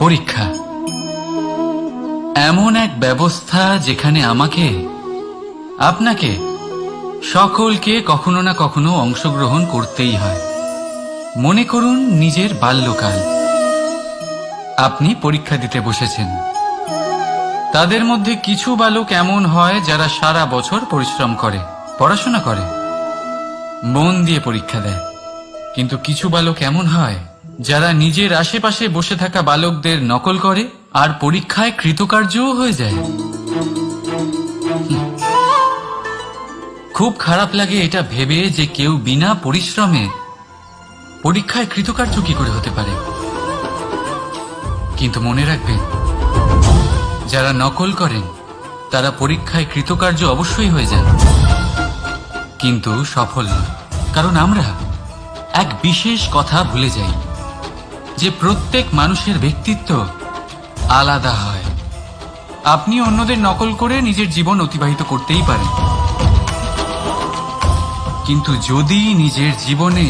পরীক্ষা এমন এক ব্যবস্থা যেখানে আমাকে, আপনাকে, সকলকে কখনো না কখনো অংশগ্রহণ করতেই হয়। মনে করুন নিজের বাল্যকাল। আপনি পরীক্ষা দিতে বসেছেন। তাদের মধ্যে কিছু বালক এমন হয় যারা সারা বছর পরিশ্রম করে, পড়াশোনা করে, মন দিয়ে পরীক্ষা দেয়। কিন্তু কিছু বালক এমন হয় যারা নিজের আশেপাশে বসে থাকা বালকদের নকল করে আর পরীক্ষায় কৃতকার্যও হয়ে যায়। খুব খারাপ লাগে এটা ভেবে যে কেউ বিনা পরিশ্রমে পরীক্ষায় কৃতকার্য কি করে হতে পারে। কিন্তু মনে রাখবেন, যারা নকল করেন তারা পরীক্ষায় কৃতকার্য অবশ্যই হয়ে যান, কিন্তু সফল নয়। কারণ আমরা এক বিশেষ কথা ভুলে যাই যে প্রত্যেক মানুষের ব্যক্তিত্ব আলাদা হয়। আপনি অন্যদের নকল করে নিজের জীবন অতিবাহিত করতেই পারেন, কিন্তু যদি নিজের জীবনে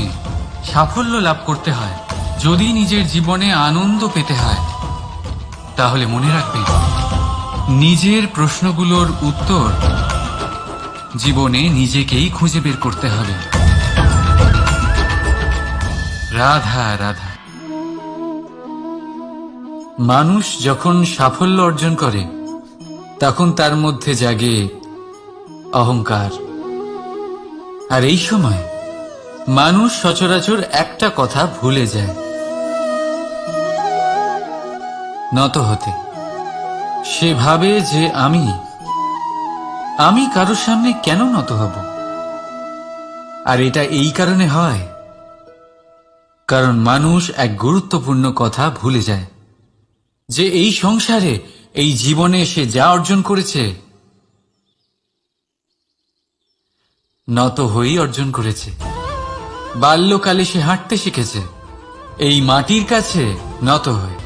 সাফল্য লাভ করতে হয়, যদি নিজের জীবনে আনন্দ পেতে হয়, তাহলে মনে রাখবেন নিজের প্রশ্নগুলোর উত্তর জীবনে নিজেকেই খুঁজে বের করতে হবে। রাধা রাধা। মানুষ যখন সাফল্য অর্জন করে তখন তার মধ্যে জাগে অহংকার। আর এই সময় মানুষ সচরাচর একটা কথা ভুলে যায়, নত হতে। সে ভাবে যে আমি কারোর সামনে কেন নত হব। আর এটা এই কারণে হয় কারণ মানুষ এক গুরুত্বপূর্ণ কথা ভুলে যায় যে এই সংসারে, এই জীবনে সে যা অর্জন করেছে নত হয়েই অর্জন করেছে। বাল্যকালে সে হাঁটতে শিখেছে এই মাটির কাছে নত হয়ে।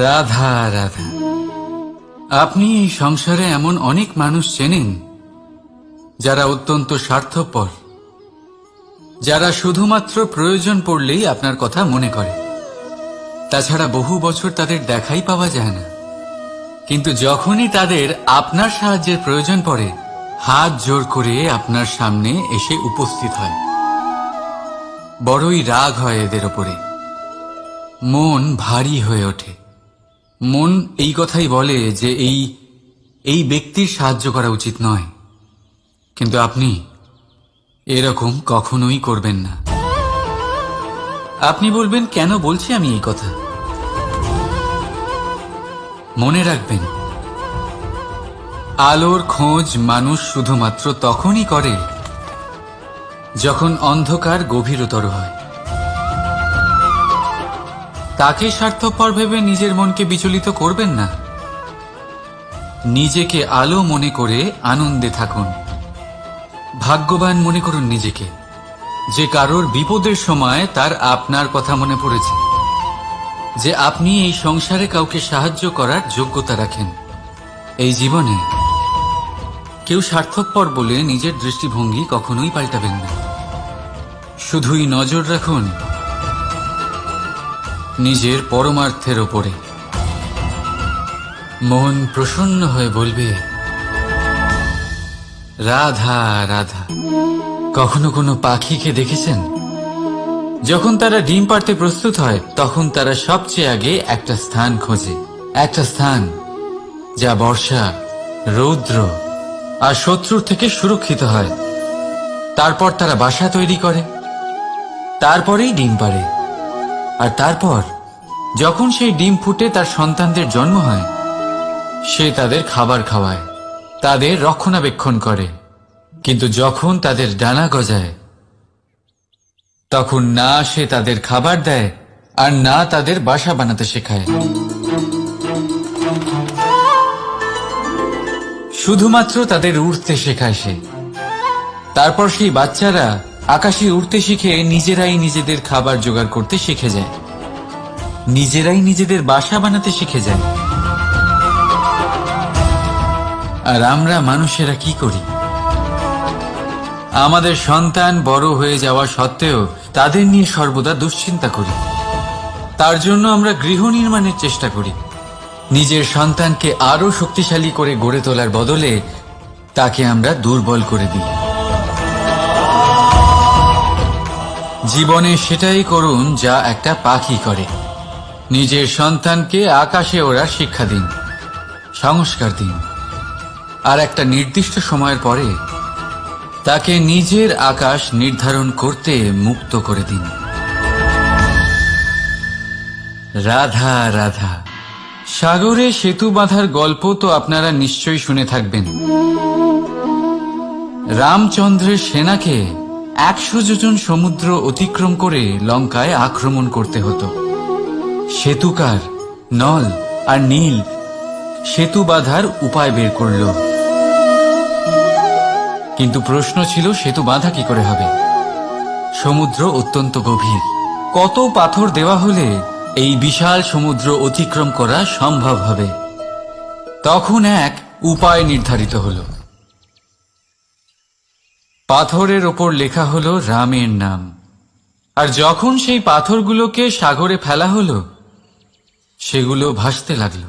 রাধা রাধা। আপনি এই সংসারে এমন অনেক মানুষ চেনেন যারা অত্যন্ত স্বার্থপর, যারা শুধুমাত্র প্রয়োজন পড়লেই আপনার কথা মনে করে। তাছাড়া বহু বছর তাদের দেখাই পাওয়া যায় না, কিন্তু যখনই তাদের আপনার সাহায্যের প্রয়োজন পড়ে হাত জোর করে আপনার সামনে এসে উপস্থিত হয়। বড়ই রাগ হয় এদের ওপরে, মন ভারী হয়ে ওঠে। মন এই কথাই বলে যে এই ব্যক্তির সাহায্য করা উচিত নয়, কিন্তু আপনি এরকম কখনোই করবেন না। আপনি বলবেন, কেন বলছি আমি এই কথা? মনে রাখবেন, আলোর খোঁজ মানুষ শুধুমাত্র তখনই করে যখন অন্ধকার গভীরতর হয়। তাকে স্বার্থপর ভেবে নিজের মনকে বিচলিত করবেন না। নিজেকে আলো মনে করে আনন্দে থাকুন। ভাগ্যবান মনে করুন নিজেকে, যে কারোর বিপদের সময় তার আপনার কথা মনে পড়েছে, যে আপনি এই সংসারে কাউকে সাহায্য করার যোগ্যতা রাখেন। এই জীবনে কেউ স্বার্থপর বলে নিজের দৃষ্টিভঙ্গি কখনোই পাল্টাবেন না। শুধুই নজর রাখুন নিজের পরমার্থের ওপরে। মন প্রসন্ন হয়ে বলবে, রাধা রাধা। কখনো কোনো পাখিকে দেখেছেন? যখন তারা ডিম পাড়তে প্রস্তুত হয় তখন তারা সবচেয়ে আগে একটা স্থান খোঁজে, একটা স্থান যা বর্ষা, রৌদ্র আর শত্রুর থেকে সুরক্ষিত হয়। তারপর তারা বাসা তৈরি করে, তারপরেই ডিম পাড়ে। আর তারপর যখন সেই ডিম ফুটে তার সন্তানদের জন্ম হয়, সে তাদের খাবার খাওয়ায়, তাদের রক্ষণাবেক্ষণ করে। কিন্তু যখন তাদের ডানা গজায় তখন না সে তাদের খাবার দেয় আর না তাদের বাসা বানাতে শেখায়। শুধুমাত্র তাদের উড়তে শেখায় সে। তারপর সেই বাচ্চারা আকাশে উড়তে শিখে নিজেরাই নিজেদের খাবার জোগাড় করতে শিখে যায়, নিজেরাই নিজেদের বাসা বানাতে শিখে যায়। আর আমরা মানুষেরা কি করি? আমাদের সন্তান বড় হয়ে যাওয়া সত্ত্বেও তাদের নিয়ে সর্বদা দুশ্চিন্তা করি। তার জন্য আমরা গৃহ নির্মাণের চেষ্টা করি। নিজের সন্তানকে আরো শক্তিশালী করে গড়ে তোলার বদলে তাকে আমরা দুর্বল করে দিই। জীবনে সেটাই করুন যা একটা পাখি করে। নিজের সন্তানকে আকাশে ওড়ার শিক্ষা দিন, সংস্কার দিন, আর একটা নির্দিষ্ট সময়ের পরে তাকে নিজের আকাশ নির্ধারণ করতে মুক্ত করে দিন। রাধা রাধা। সাগরে সেতু বাঁধার গল্প তো আপনারা নিশ্চয়ই শুনে থাকবেন। রামচন্দ্রের সেনাকে 100 যোজন সমুদ্র অতিক্রম করে লঙ্কায় আক্রমণ করতে হতো। সেতুকার নল আর নীল সেতু বাঁধার উপায় বের করল, কিন্তু প্রশ্ন ছিল সেতু বাঁধা কি করে হবে? সমুদ্র অত্যন্ত গভীর। কত পাথর দেওয়া হলে এই বিশাল সমুদ্র অতিক্রম করা সম্ভব হবে? তখন এক উপায় নির্ধারিত হল। পাথরের ওপর লেখা হলো রামের নাম, আর যখন সেই পাথরগুলোকে সাগরে ফেলা হলো সেগুলো ভাসতে লাগলো।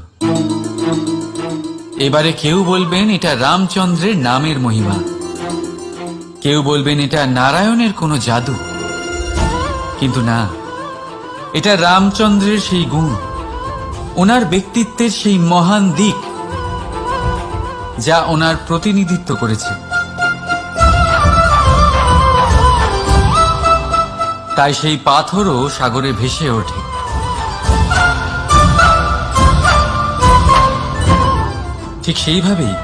এবারে কেউ বলবেন এটা রামচন্দ্রের নামের মহিমা, কেউ বলবেন এটা নারায়ণের কোনো জাদু, কিন্তু না, এটা রামচন্দ্রের সেই গুণ, ওনার ব্যক্তিত্বের সেই মহান দিক যা ওনার প্রতিনিধিত্ব করেছে। তাই সেই পাথরও সাগরে ভেসে ওঠে। ঠিক সেইভাবেই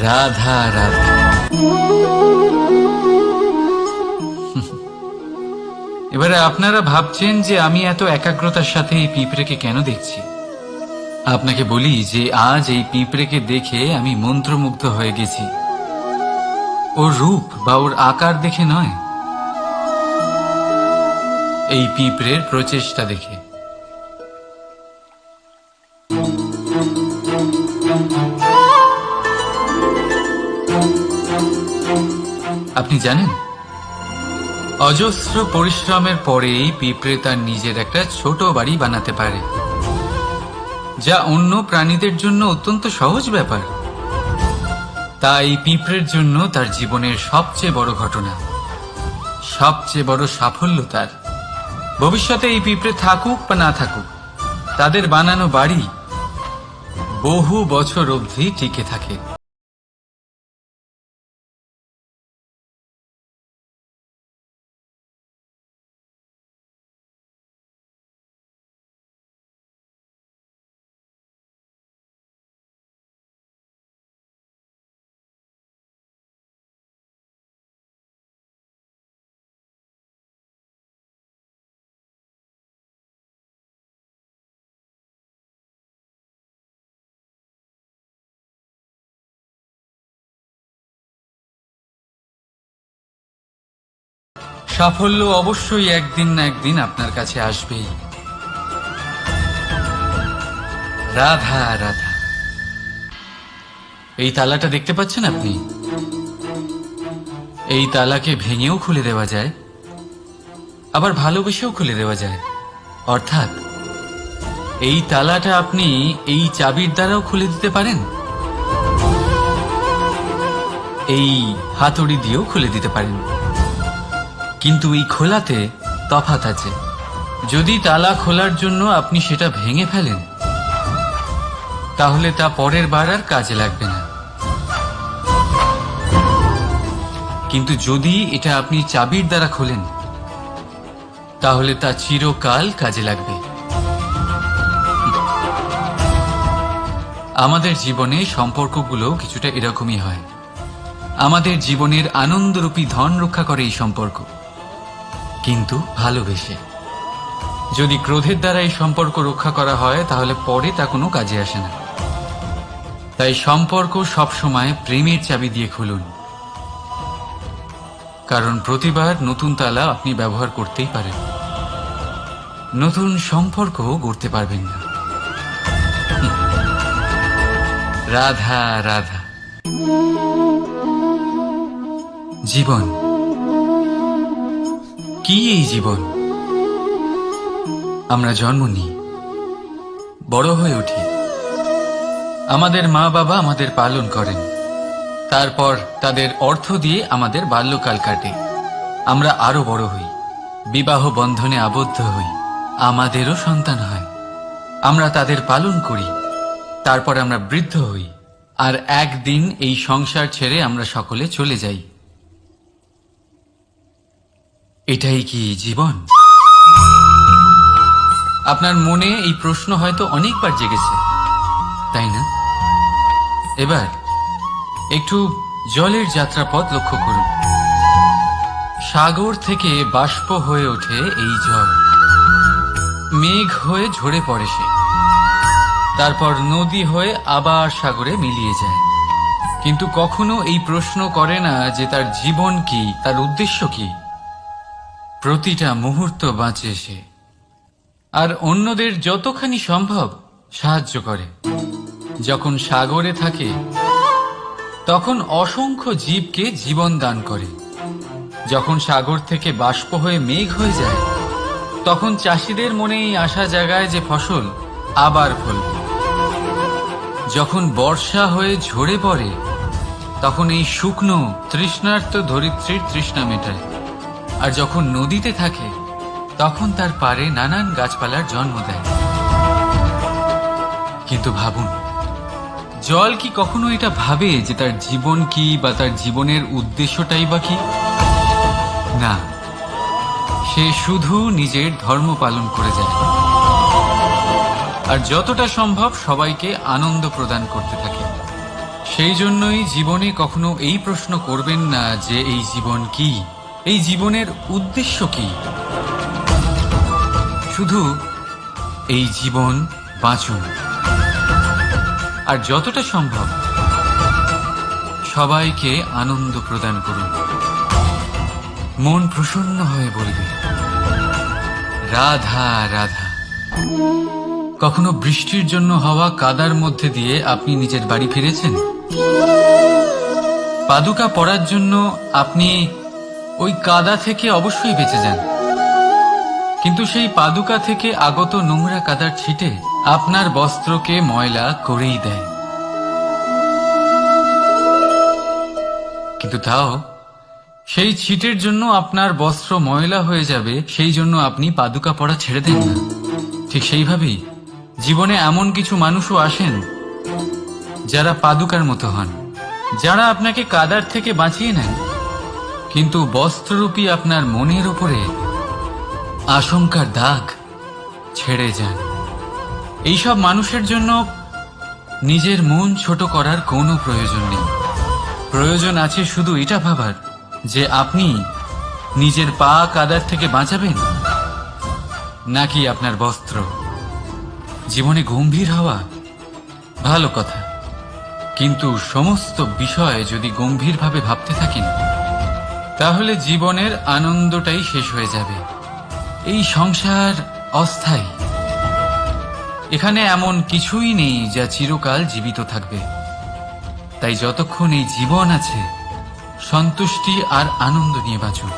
রাধা রাধা। এবারে আপনারা ভাবছেন যে আমি এত একাগ্রতার সাথে এই পিঁপড়েকে কেন দেখছি। আপনাকে বলি যে আজ এই পিঁপড়েকে দেখে আমি মন্ত্রমুগ্ধ হয়ে গেছি। ওর রূপ বা ওর আকার দেখে নয়, এই পিঁপড়ের প্রচেষ্টা দেখে। আপনি জানেন, অজস্র পরিশ্রমের পরেই পিঁপড়ে তার নিজের একটা ছোট বাড়ি বানাতে পারে, যা অন্য প্রাণীদের জন্য অত্যন্ত সহজ ব্যাপার। তাই পিঁপড়ের জন্য তার জীবনের সবচেয়ে বড় ঘটনা, সবচেয়ে বড় সাফল্য তার। ভবিষ্যতে এই পিঁপড়ে থাকুক বা না থাকুক, তাদের বানানো বাড়ি বহু বছর অবধি টিকে থাকে। সাফল্য অবশ্যই একদিন না একদিন আপনার কাছে আসবেই। রাধা রাধা। এই তালাটা দেখতে পাচ্ছেন আপনি? এই তালাকে ভেঙেও খুলে দেওয়া যায়, আবার ভালোবেসেও খুলে দেওয়া যায়। অর্থাৎ এই তালাটা আপনি এই চাবির দ্বারাও খুলে দিতে পারেন, এই হাতুড়ি দিয়েও খুলে দিতে পারেন। কিন্তু এই খোলাতে তফাৎ আছে। যদি তালা খোলার জন্য আপনি সেটা ভেঙে ফেলেন, তাহলে তা পরের বার আর কাজে লাগবে না। কিন্তু যদি এটা আপনি চাবির দ্বারা খোলেন, তাহলে তা চিরকাল কাজে লাগবে। আমাদের জীবনে সম্পর্কগুলো কিছুটা এরকমই হয়। আমাদের জীবনের আনন্দরূপী ধন রক্ষা করে এই সম্পর্ক, কিন্তু ভালোবেসে। যদি ক্রোধের দ্বারা এই সম্পর্ক রক্ষা করা হয় তাহলে পরে তা কোনো কাজে আসে না। তাই সম্পর্ক সবসময় প্রেমের চাবি দিয়ে খুলুন, কারণ প্রতিবার নতুন তালা আপনি ব্যবহার করতেই পারেন, নতুন সম্পর্ক গড়তে পারবেন না। রাধা রাধা। জীবন কি? এই জীবন আমরা জন্ম নিই, বড় হয়ে উঠি, আমাদের মা বাবা আমাদের পালন করেন, তারপর তাদের অর্থ দিয়ে আমাদের বাল্যকাল কাটে, আমরা আরো বড় হই, বিবাহ বন্ধনে আবদ্ধ হই, আমাদেরও সন্তান হয়, আমরা তাদের পালন করি, তারপর আমরা বৃদ্ধ হই, আর একদিন এই সংসার ছেড়ে আমরা সকলে চলে যাই। এটাই কি জীবন? আপনার মনে এই প্রশ্ন হয়তো অনেকবার জেগেছে, তাই না? এবার একটু জলের যাত্রাপথ লক্ষ্য করুন। সাগর থেকে বাষ্প হয়ে ওঠে এই জল, মেঘ হয়ে ঝরে পড়ে সে, তারপর নদী হয়ে আবার সাগরে মিলিয়ে যায়। কিন্তু কখনো এই প্রশ্ন করে না যে তার জীবন কি, তার উদ্দেশ্য কি। প্রতিটা মুহূর্ত বাঁচে সে, আর অন্যদের যতখানি সম্ভব সাহায্য করে। যখন সাগরে থাকে তখন অসংখ্য জীবকে জীবন দান করে। যখন সাগর থেকে বাষ্প হয়ে মেঘ হয়ে যায় তখন চাষিদের মনে এই আশা জাগায় যে ফসল আবার ফলবে। যখন বর্ষা হয়ে ঝরে পড়ে তখন এই শুকনো তৃষ্ণার্ত ধরিত্রীর তৃষ্ণা মেটায়। আর যখন নদীতে থাকে তখন তার পাড়ে নানান গাছপালার জন্ম দেয়। কিন্তু ভাবুন, জল কি কখনো এটা ভাবে যে তার জীবন কি বা তার জীবনের উদ্দেশ্যটাই বা কি? না, সে শুধু নিজের ধর্ম পালন করে যায়, আর যতটা সম্ভব সবাইকে আনন্দ প্রদান করতে থাকে। সেই জন্যই জীবনে কখনো এই প্রশ্ন করবেন না যে এই জীবন কি, এই জীবনের উদ্দেশ্য কি। শুধু এই জীবন বাঁচুন, আর যতটা সম্ভব সবাইকে আনন্দ প্রদান করুন। মন প্রসন্ন হয়ে বলবে রাধা রাধা। কখনো বৃষ্টির জন্য হওয়া কাদার মধ্যে দিয়ে আপনি নিজের বাড়ি ফিরেছেন? পাদুকা পরার জন্য আপনি ওই কাদা থেকে অবশ্যই বেঁচে যান, কিন্তু সেই পাদুকা থেকে আগত নোংরা কাদার ছিটে আপনার বস্ত্রকে ময়লা করেই দেয়। কিন্তু তাও সেই ছিটের জন্য আপনার বস্ত্র ময়লা হয়ে যাবে, সেই জন্য আপনি পাদুকা পরা ছেড়ে দেন না। ঠিক সেইভাবেই জীবনে এমন কিছু মানুষও আসেন যারা পাদুকার মতো হন, যারা আপনাকে কাদার থেকে বাঁচিয়ে নেন, কিন্তু বস্ত্ররূপী আপনার মনের উপরে আশঙ্কার দাগ ছেড়ে যান। এইসব মানুষের জন্য নিজের মন ছোট করার কোনো প্রয়োজন নেই। প্রয়োজন আছে শুধু এটা ভাবার যে আপনি নিজের পা কাদার থেকে বাঁচাবেন নাকি আপনার বস্ত্র। জীবনে গম্ভীর হওয়া ভালো কথা, কিন্তু সমস্ত বিষয় যদি গম্ভীরভাবে ভাবতে থাকেন তাহলে জীবনের আনন্দটাই শেষ হয়ে যাবে। এই সংসার অস্থায়ী, এখানে এমন কিছুই নেই যা চিরকাল জীবিত থাকবে। তাই যতক্ষণ এই জীবন আছে সন্তুষ্টি আর আনন্দ নিয়ে বাঁচুন।